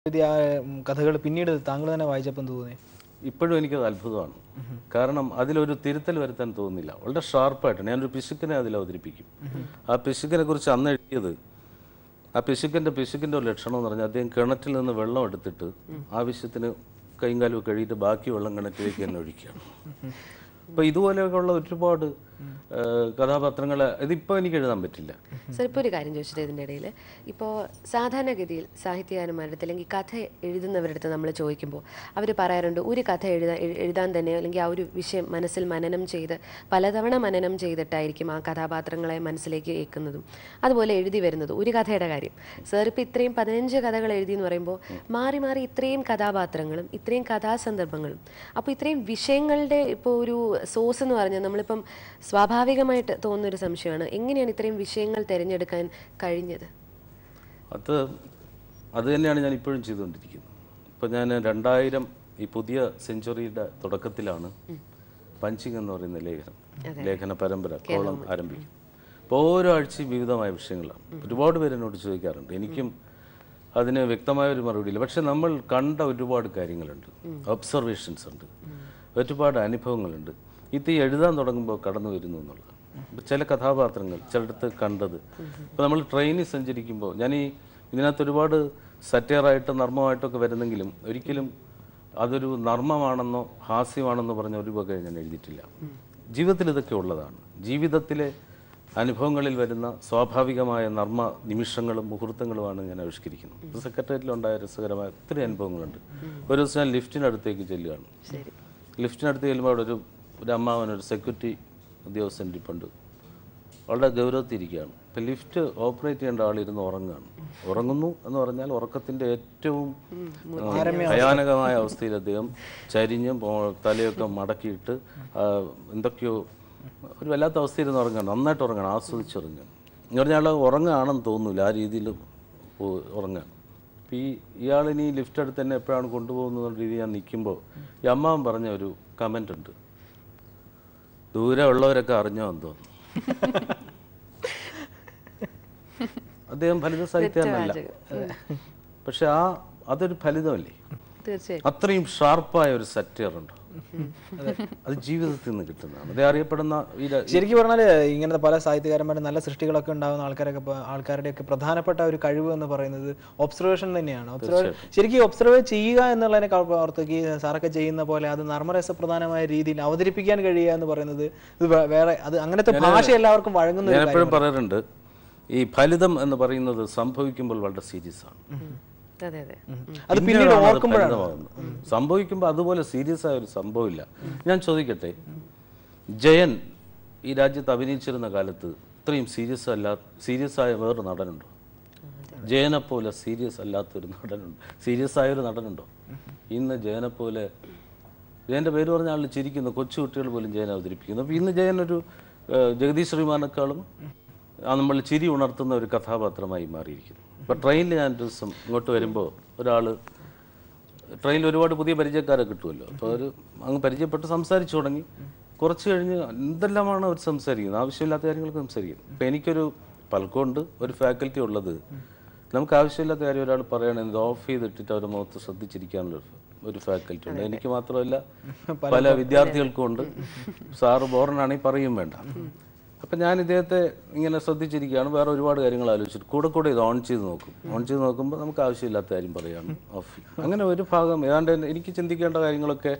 എഴുതിയ കഥകൾ പിന്നീട് താങ്കൾ തന്നെ വായിച്ചപ്പോൾ എന്ത് തോന്നി? ഇപ്പോഴും എനിക്കത് അത്ഭുതമാണ്. കാരണം അതിലൊരു തിരുത്തൽ വരുത്താൻ തോന്നുന്നില്ല. വളരെ ഷാർപ്പായിട്ട് ഞാനൊരു പിശുക്കനെ അതിൽ അവതരിപ്പിക്കും. ആ പിശുക്കനെ കുറിച്ച് അന്ന് എഴുതിയത്, ആ പിശുക്കിൻ്റെ ഒരു ലക്ഷണം എന്ന് പറഞ്ഞാൽ അദ്ദേഹം കിണറ്റിൽ നിന്ന് വെള്ളം എടുത്തിട്ട് ആവശ്യത്തിന് കൈയും കാലും കഴുകിയിട്ട് ബാക്കി വെള്ളം കിണറ്റിലേക്ക് തന്നെ ഒഴിക്കുകയാണ്. അപ്പോൾ ഇതുപോലെയൊക്കെയുള്ള ഒരുപാട് കഥാപാത്രങ്ങൾ ഇതിപ്പോൾ എനിക്ക് എഴുതാൻ പറ്റില്ല. സർ, ഇപ്പോൾ ഒരു കാര്യം ചോദിച്ചിട്ട് ഇതിൻ്റെ ഇടയിൽ, ഇപ്പോൾ സാധാരണഗതിയിൽ സാഹിത്യകാരന്മാരുടെ അടുത്ത് അല്ലെങ്കിൽ കഥ എഴുതുന്നവരുടെ അടുത്ത് നമ്മൾ ചോദിക്കുമ്പോൾ അവർ പറയാറുണ്ട്, ഒരു കഥ എഴുതാൻ തന്നെ അല്ലെങ്കിൽ ആ ഒരു വിഷയം മനസ്സിൽ മനനം ചെയ്ത് പലതവണ മനനം ചെയ്തിട്ടായിരിക്കും ആ കഥാപാത്രങ്ങളെ മനസ്സിലേക്ക് ഏൽക്കുന്നതും അതുപോലെ എഴുതി വരുന്നതും. ഒരു കഥയുടെ കാര്യം സർ, ഇപ്പോൾ ഇത്രയും 15 കഥകൾ എഴുതി എന്ന് പറയുമ്പോൾ മാറി മാറി ഇത്രയും കഥാപാത്രങ്ങളും ഇത്രയും കഥാസന്ദർഭങ്ങളും, അപ്പോൾ ഇത്രയും വിഷയങ്ങളുടെ ഇപ്പോൾ ഒരു സോഴ്സ് എന്ന് പറഞ്ഞാൽ നമ്മളിപ്പം സ്വാഭാവികമായിട്ട് തോന്നുന്നൊരു സംശയമാണ്, എങ്ങനെയാണ് ഇത്രയും വിഷയങ്ങൾ തിരഞ്ഞെടുക്കാൻ കഴിഞ്ഞത്? അത് തന്നെയാണ് ഞാൻ ഇപ്പോഴും ചെയ്തുകൊണ്ടിരിക്കുന്നത്. ഇപ്പോൾ ഞാൻ 2000 ഈ പുതിയ സെഞ്ചുറിയുടെ തുടക്കത്തിലാണ് പഞ്ചിങ് എന്ന് പറയുന്ന ലേഖന പരമ്പര കോളം ആരംഭിക്കും. അപ്പോൾ ഓരോ ആഴ്ചയും വിവിധമായ വിഷയങ്ങളാണ്. ഒരുപാട് പേര് എന്നോട് ചോദിക്കാറുണ്ട്, എനിക്കും അതിന് വ്യക്തമായ ഒരു മറുപടിയില്ല. പക്ഷെ നമ്മൾ കണ്ട ഒരുപാട് കാര്യങ്ങളുണ്ട്, ഒബ്സർവേഷൻസ് ഉണ്ട്, ഒരുപാട് അനുഭവങ്ങളുണ്ട്. ഇത് എഴുതാൻ തുടങ്ങുമ്പോൾ കടന്നു വരുന്നു എന്നുള്ളത്. ചില കഥാപാത്രങ്ങൾ ചിലടത്ത് കണ്ടത്, ഇപ്പോൾ നമ്മൾ ട്രെയിനിൽ സഞ്ചരിക്കുമ്പോൾ ഞാൻ ഇതിനകത്ത് ഒരുപാട് സറ്റയറായിട്ട് നർമ്മമായിട്ടൊക്കെ വരുന്നെങ്കിലും ഒരിക്കലും അതൊരു നർമ്മമാണെന്നോ ഹാസ്യമാണെന്നോ പറഞ്ഞ ഒരു വക ഞാൻ എഴുതിയിട്ടില്ല. ജീവിതത്തിൽ ഇതൊക്കെ ഉള്ളതാണ്. ജീവിതത്തിലെ അനുഭവങ്ങളിൽ വരുന്ന സ്വാഭാവികമായ നർമ്മ നിമിഷങ്ങളും മുഹൂർത്തങ്ങളുമാണ് ഞാൻ ആവിഷ്കരിക്കുന്നത്. ഇപ്പോൾ സെക്രട്ടേറിയറ്റിലുണ്ടായ രസകരമായ ഒത്തിരി അനുഭവങ്ങളുണ്ട്. ഒരു ദിവസം ഞാൻ ലിഫ്റ്റിനടുത്തേക്ക് ചെല്ലുകയാണ്. ലിഫ്റ്റിനടുത്ത് ചെല്ലുമ്പോൾ അവിടെ ഒരു അമ്മാവനൊരു സെക്യൂരിറ്റി ഉദ്യോഗസ്ഥൻ ഇരിപ്പുണ്ട്, വളരെ ഗൗരവത്തിരിക്കുകയാണ്. ഇപ്പം ലിഫ്റ്റ് ഓപ്പറേറ്റ് ചെയ്യേണ്ട ആളിരുന്ന് ഉറങ്ങുന്നു എന്ന് പറഞ്ഞാൽ ഉറക്കത്തിൻ്റെ ഏറ്റവും ഭയാനകമായ അവസ്ഥയിൽ അദ്ദേഹം ചരിഞ്ഞ് തലയൊക്കെ മടക്കിയിട്ട് എന്തൊക്കെയോ ഒരു വല്ലാത്ത അവസ്ഥയിരുന്ന് ഉറങ്ങണം, നന്നായിട്ട് ഉറങ്ങണം, ആസ്വദിച്ചുറങ്ങണം എന്ന് പറഞ്ഞാൽ ഉറങ്ങുകയാണെന്ന് തോന്നില്ല, ആ രീതിയിൽ ഉറങ്ങാൻ. അപ്പോൾ ഇയാളിനി ലിഫ്റ്റ് അടുത്ത് തന്നെ എപ്പോഴാണ് കൊണ്ടുപോകുന്ന രീതി ഞാൻ നിൽക്കുമ്പോൾ ഈ അമ്മാവൻ പറഞ്ഞ ഒരു കമൻ്റ് ഉണ്ട്, ദൂരെ ഉള്ളവരൊക്കെ അറിഞ്ഞോ എന്ന് തോന്നുന്നു. അദ്ദേഹം ഫലിത സാഹിത്യമല്ല, പക്ഷെ അതൊരു ഫലിതമല്ലേ? അത്രയും ഷാർപ്പായ ഒരു സറ്റയർ ഉണ്ട്, അത് ജീവിതത്തിൽ നിന്ന് കിട്ടുന്നതാണ്. അത് അറിയപ്പെടുന്ന ശരിക്കും പറഞ്ഞാൽ ഇങ്ങനത്തെ പല സാഹിത്യകാരന്മാരും നല്ല സൃഷ്ടികളൊക്കെ ഉണ്ടാകുന്ന ആൾക്കാരുടെയൊക്കെ പ്രധാനപ്പെട്ട ഒരു കഴിവ് എന്ന് പറയുന്നത് ഒബ്സർവേഷൻ തന്നെയാണ്. ശരിക്കും ഒബ്സർവ് ചെയ്യുക എന്നുള്ളതിനെ ഓർത്തേക്ക് സാറൊക്കെ ചെയ്യുന്ന പോലെ അത് നർമ്മരസപ്രധാനമായ രീതിയിൽ അവതരിപ്പിക്കാൻ കഴിയുക എന്ന് പറയുന്നത് ഇത് വേറെ, അത് അങ്ങനത്തെ ഭാഷ എല്ലാവർക്കും വഴങ്ങുന്ന. ഞാൻ എപ്പോഴും പറയാറുണ്ട്, ഈ ഫലിതം എന്ന് പറയുന്നത് സംഭവിക്കുമ്പോൾ വളരെ സീരിയസ് ആണ്. അത് പിന്നീട് സംഭവിക്കുമ്പോൾ അതുപോലെ സീരിയസ് ആയ ഒരു സംഭവമില്ല. ഞാൻ ചോദിക്കട്ടെ, ജയൻ ഈ രാജ്യത്ത് അഭിനയിച്ചിരുന്ന കാലത്ത് ഇത്രയും സീരിയസ് ആയ വേറൊരു നടനുണ്ടോ? ജയനെ പോലെ സീരിയസ് അല്ലാത്തൊരു നടനുണ്ടോ? സീരിയസ് ആയൊരു നടനുണ്ടോ? ഇന്ന് ജയനെ പോലെ, ജയൻ്റെ പേര് പറഞ്ഞ ആളിൽ ചിരിക്കുന്ന കൊച്ചുകുട്ടികൾ പോലും ജയൻ അവതരിപ്പിക്കുന്നു. അപ്പോൾ ഇന്ന് ജയൻ ഒരു ജഗദീഷ് ശ്രീമാനേക്കാളും നമ്മൾ ചിരി ഉണർത്തുന്ന ഒരു കഥാപാത്രമായി മാറിയിരിക്കുന്നു. ഇപ്പോൾ ട്രെയിനിൽ ഞാൻ ദിവസം ഇങ്ങോട്ട് വരുമ്പോൾ ട്രെയിനിൽ ഒരുപാട് പുതിയ പരിചയക്കാരെ കിട്ടുമല്ലോ. അപ്പോൾ അങ്ങ് പരിചയപ്പെട്ട് സംസാരിച്ചു തുടങ്ങി. കുറച്ച് കഴിഞ്ഞ് എന്തെല്ലാമാണ് അവർ സംസാരിക്കുന്നത്, ആവശ്യമില്ലാത്ത കാര്യങ്ങളൊക്കെ സംസാരിക്കുന്നത്. ഇപ്പോൾ എനിക്കൊരു പലക്കൊണ്ട് ഒരു ഫാക്കൽറ്റി ഉള്ളത്, നമുക്ക് ആവശ്യമില്ലാത്ത കാര്യം ഒരാൾ പറയണമെങ്കിൽ ഓഫ് ചെയ്തിട്ടിട്ട് അവരുടെ മുഖത്ത് ശ്രദ്ധിച്ചിരിക്കാനുള്ള ഒരു ഫാക്കൽറ്റി ഉണ്ട്. എനിക്ക് മാത്രമല്ല പല വിദ്യാർത്ഥികൾക്കും ഉണ്ട്. സാറ് ബോറനാണെങ്കിൽ പറയും വേണ്ട. അപ്പം ഞാൻ ഇദ്ദേഹത്തെ ഇങ്ങനെ ശ്രദ്ധിച്ചിരിക്കുകയാണ്, വേറെ ഒരുപാട് കാര്യങ്ങൾ ആലോചിച്ചിട്ട് കൂടെ ഇത് ഓൺ ചെയ്ത് നോക്കുമ്പോൾ നമുക്ക് ആവശ്യമില്ലാത്ത കാര്യം പറയുകയാണ് ഓഫ്. അങ്ങനെ ഒരു ഭാഗം ഏതാണ്ട് എനിക്ക് ചിന്തിക്കേണ്ട കാര്യങ്ങളൊക്കെ